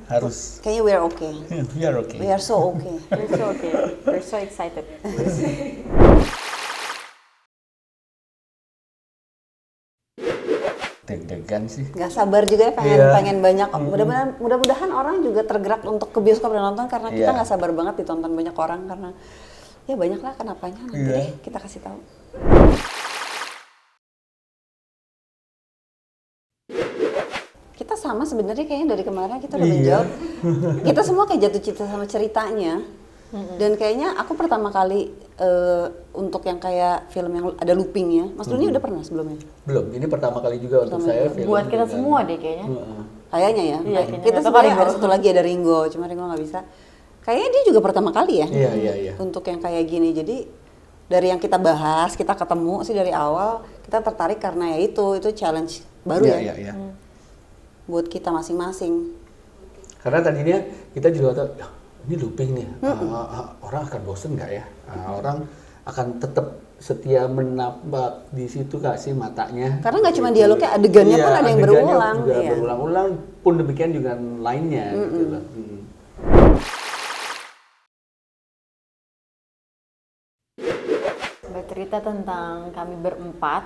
Harus. Kayaknya we are okay. We are okay. We are so okay. We're so okay. We're so excited. Deg-degan sih. Gak sabar juga ya, pengen Iya. pengen banyak. Mudah-mudahan orang juga tergerak untuk ke bioskop dan nonton, karena kita Iya. nggak sabar banget ditonton banyak orang, karena ya banyak lah kenapanya, nanti Iya. deh kita kasih tahu. Kita sama sebenarnya kayaknya dari kemarin kita udah Iya. menjawab. Kita semua kayak jatuh cinta sama ceritanya. Dan kayaknya aku pertama kali untuk yang kayak film yang ada loopingnya. Mas Doni udah pernah sebelumnya? Belum, ini pertama kali juga untuk saya film. Buat kita dengan- semua deh kayaknya. Kayaknya ya. Iya, kayaknya. Kita Atau sebenarnya Ringo. ada satu lagi, ada Ringo, cuma Ringo nggak bisa. Kayaknya dia juga pertama kali ya. Iya. Untuk yang kayak gini. Jadi dari yang kita bahas, kita ketemu sih dari awal, kita tertarik karena ya itu challenge baru ya. Iya. Buat kita masing-masing. Karena tadinya kita juga tahu, "Ya, ini looping nih, orang akan bosen nggak ya? Orang akan tetap setia menambah di situ nggak sih matanya?" Karena nggak cuma Gitu. dialognya, adegannya Iya, pun ada yang adegannya berulang, juga iya. berulang-ulang, pun demikian juga lainnya gitu loh. Bercerita tentang kami berempat,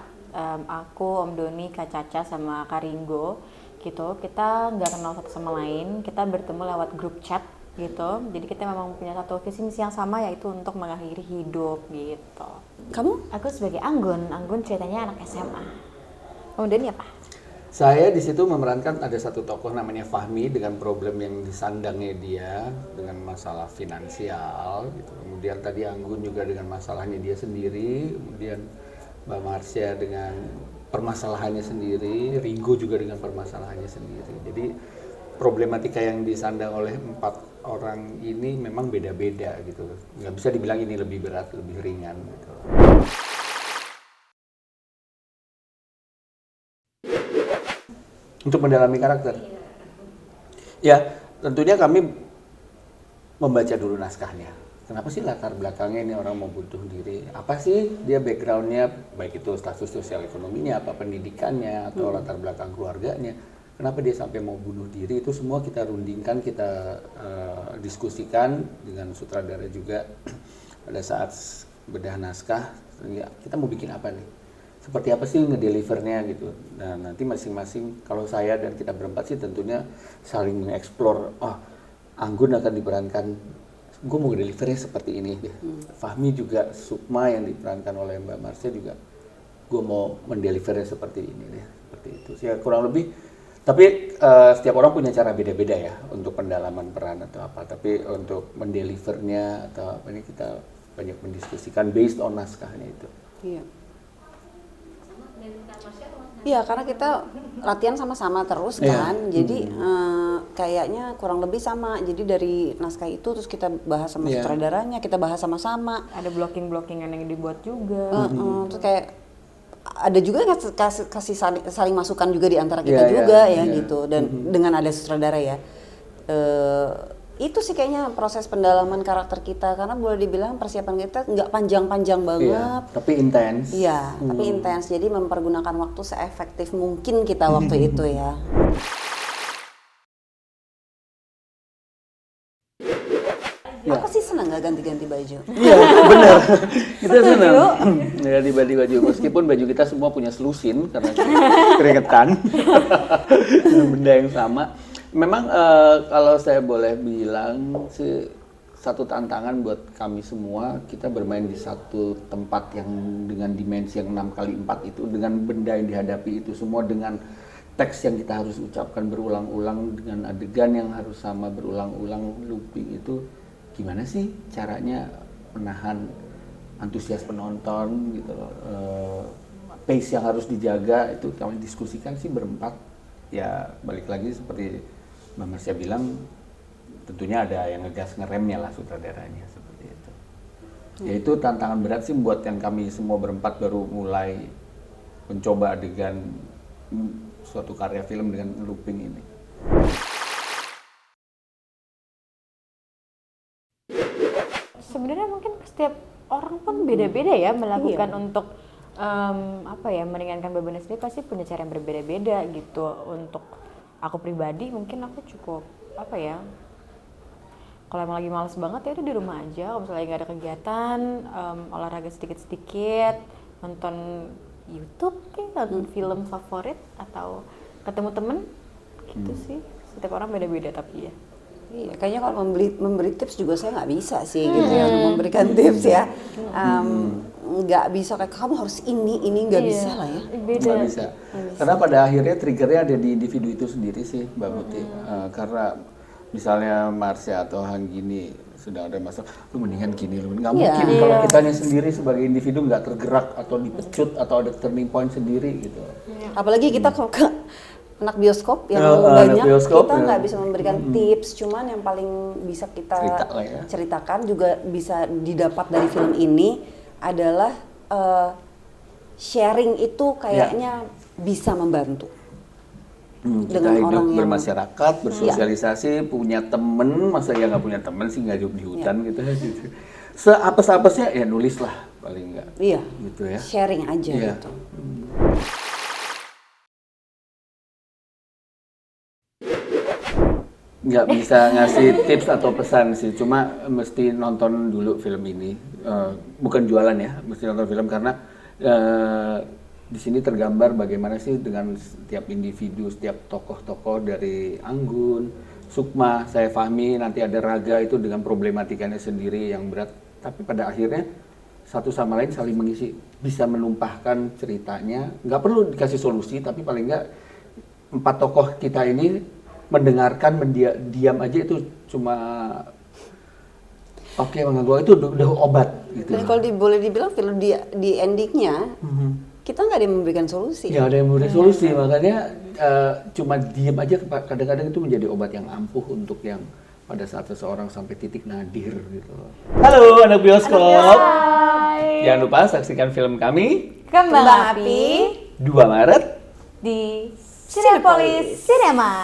aku, Om Doni, Kak Caca, sama Kak Ringo gitu. Kita nggak kenal satu sama lain, kita bertemu lewat grup chat gitu. Jadi kita memang punya satu visi misi yang sama, yaitu untuk mengakhiri hidup gitu. Kamu? Aku sebagai Anggun ceritanya anak SMA. Om Doni apa? Saya di situ memerankan ada satu tokoh namanya Fahmi dengan problem yang disandangnya dia dengan masalah finansial gitu. Kemudian tadi Anggun juga dengan masalahnya dia sendiri, kemudian Mbak Marsha dengan permasalahannya sendiri, Ringo juga dengan permasalahannya sendiri. Jadi problematika yang disandang oleh 4 orang ini memang beda-beda gitu. Nggak bisa dibilang ini lebih berat, lebih ringan gitu. Untuk mendalami karakter. Ya, tentunya kami membaca dulu naskahnya. Kenapa sih latar belakangnya ini orang mau bunuh diri? Apa sih dia backgroundnya, baik itu status sosial ekonominya, apa pendidikannya, atau latar belakang keluarganya. Kenapa dia sampai mau bunuh diri, itu semua kita rundingkan, kita diskusikan dengan sutradara juga. Pada saat bedah naskah, ya, kita mau bikin apa nih? Seperti apa sih ngedelivernya gitu. Nah nanti masing-masing, kalau saya dan kita berempat sih tentunya saling mengeksplor, Anggun akan diperankan, gue mau ngedelivernya seperti ini deh. Fahmi juga, Sukma yang diperankan oleh Mbak Marsha juga, gue mau mendelivernya seperti ini deh. Seperti itu sih kurang lebih. Tapi setiap orang punya cara beda-beda ya untuk pendalaman peran atau apa. Tapi untuk mendelivernya atau apa ini kita banyak mendiskusikan based on naskahnya itu. Iya. Iya, karena kita latihan sama-sama terus kan, jadi kayaknya kurang lebih sama. Jadi dari naskah itu terus kita bahas sama sutradaranya, kita bahas sama-sama. Ada blocking-blockingan yang dibuat juga. Terus kayak ada juga yang kasih saling masukan juga di antara kita juga gitu. Dan dengan ada sutradara ya. Itu sih kayaknya proses pendalaman karakter kita, karena boleh dibilang persiapan kita nggak panjang-panjang banget. Iya, tapi intens. Iya, tapi intens. Jadi mempergunakan waktu seefektif mungkin kita waktu itu ya. Aku sih senang nggak ganti-ganti baju. Iya, benar. Kita senang. Ya, ganti baju, meskipun baju kita semua punya selusin karena keringetan. Benda yang sama. Memang kalau saya boleh bilang sih, satu tantangan buat kami semua, kita bermain di satu tempat yang dengan dimensi yang 6x4 itu, dengan benda yang dihadapi itu semua, dengan teks yang kita harus ucapkan berulang-ulang, dengan adegan yang harus sama berulang-ulang, looping itu. Gimana sih caranya menahan antusias penonton gitu loh. Pace yang harus dijaga itu kami diskusikan sih berempat. Ya balik lagi seperti Mbak Marsha bilang, tentunya ada yang ngegas ngeremnya lah sutradaranya seperti itu. Ya itu tantangan berat sih buat yang kami semua berempat baru mulai mencoba adegan suatu karya film dengan looping ini. Sebenarnya mungkin setiap orang pun beda-beda ya melakukan untuk meringankan beban sendiri, pasti punya cara yang berbeda-beda gitu untuk aku pribadi mungkin aku cukup apa ya, kalau emang lagi males banget ya udah di rumah aja. Kalau misalnya nggak ada kegiatan, olahraga sedikit-sedikit, nonton YouTube kayak nonton film favorit atau ketemu temen gitu sih. Setiap orang beda-beda tapi ya. Iya, kayaknya kalau memberi tips juga saya nggak bisa sih gitu ya, untuk memberikan tips ya. Nggak bisa kayak kamu harus ini nggak bisa lah ya. Beda. Nggak bisa. Karena pada akhirnya triggernya ada di individu itu sendiri sih, Mbak Putih. Karena misalnya Marsha atau Hanggini sudah ada masalah, lu mendingan gini, lu nggak mungkin kalau kitanya sendiri sebagai individu nggak tergerak atau dipecut atau ada turning point sendiri gitu. Apalagi kita kalau ke anak bioskop yang anak banyak, bioskop, kita ya. nggak bisa memberikan tips, cuman yang paling bisa kita Cerita lah ya. ceritakan juga bisa didapat dari film ini adalah sharing itu kayaknya bisa membantu. Kita Dengan hidup orang yang- bermasyarakat, bersosialisasi, punya temen, masa ya nggak punya temen sih nggak hidup di hutan gitu. Seapes-apesnya ya nulis lah paling nggak. Iya, Gitu ya. sharing aja Iya. gitu. Nggak bisa ngasih tips atau pesan sih, cuma mesti nonton dulu film ini. Bukan jualan ya, mesti nonton film karena di sini tergambar bagaimana sih dengan setiap individu, setiap tokoh-tokoh dari Anggun, Sukma, saya Fahmi, nanti ada Raga itu dengan problematikanya sendiri yang berat. Tapi pada akhirnya satu sama lain saling mengisi, bisa menumpahkan ceritanya. Nggak perlu dikasih solusi, tapi paling nggak 4 tokoh kita ini mendengarkan, diam aja itu cuma oke, mengganggu itu udah obat gitu. Dan kalau boleh dibilang film di endingnya kita nggak ada yang memberikan solusi. Ya ada yang memberi solusi, makanya cuma diam aja kadang-kadang itu menjadi obat yang ampuh untuk yang pada saat seseorang sampai titik nadir gitu. Halo anak bioskop. Jangan lupa saksikan film kami Kembang Api 2 Maret di Cinepolis Cinema.